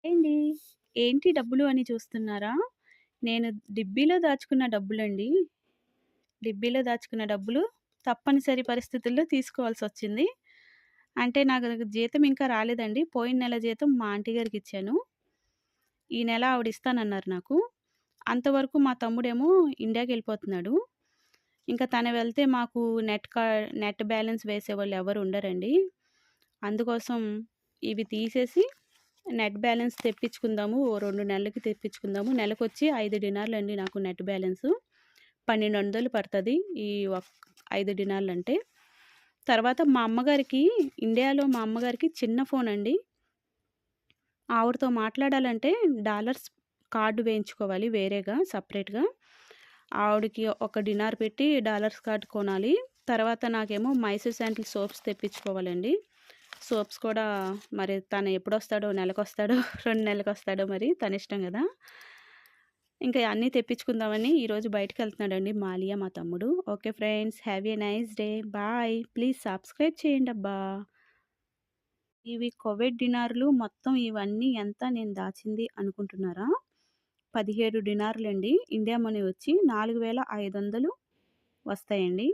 ఏండి? ఏంటి డబ్బులు అని చూస్తున్నారా? నేను డిబ్బీలో దాచుకున్న డబ్బులండి. డిబ్బీలో దాచుకున్న డబ్బులు తప్పనిసరి పరిస్థితుల్లో తీసుకోవాల్సొచ్చింది. అంటే నాకు జీతం ఇంకా రాలేదండి. పోయిన నెల జీతం మా ఆంటీ గారికిచ్చాను. ఈ నెల ఆవిడ ఇస్తానన్నారు నాకు. అంతవరకు మా తమ్ముడేమో ఇండియాకెళ్ళిపోతున్నాడు. ఇంకా తను వెళ్తే మాకు నెట్ బ్యాలెన్స్ వేసేవాళ్ళు ఎవరు ఉండరండి. అందుకోసం ఇవి తీసేసి నెట్ బ్యాలెన్స్ తెప్పించుకుందాము. ఓ 2 నెలలకి తెప్పించుకుందాము. నెలకొచ్చి 5 డినార్లండి నాకు నెట్ బ్యాలెన్సు. 1200 పడతది. ఈ ఒక్ 5 డినార్లంటే. తర్వాత మా అమ్మగారికి ఇండియాలో మా అమ్మగారికి చిన్న ఫోనండి. ఆవిడతో మాట్లాడాలంటే డాలర్స్ కార్డ్ వేయించుకోవాలి వేరేగా సెపరేట్‌గా. ఆవిడకి ఒక డినార్ పెట్టి డాలర్స్ కార్డ్ కొనాలి. తర్వాత నాకేమో మైసూర్ శాండిల్ సోప్స్ తెప్పించుకోవాలండి. సోప్స్ కూడా మరి తను ఎప్పుడొస్తాడో, నెలకొస్తాడో, 2 నెలలకొస్తాడో మరి తనిష్టం గదా! ఇంకా అన్నీ తెప్పించుకుందామని ఈరోజు బయటికెళ్తున్నాడండి మాలియా మా తమ్ముడు. Okay friends. Have a nice day. Bye. Please subscribe చేయండబ్బా! ఇవి కువైట్ డినార్లు మొత్తం ఇవన్నీ ఎంత నేను దాచింది అనుకుంటున్నారా? 17 డినార్లండి. ఇండియా మనీ వచ్చి 4500 వస్తాయండి.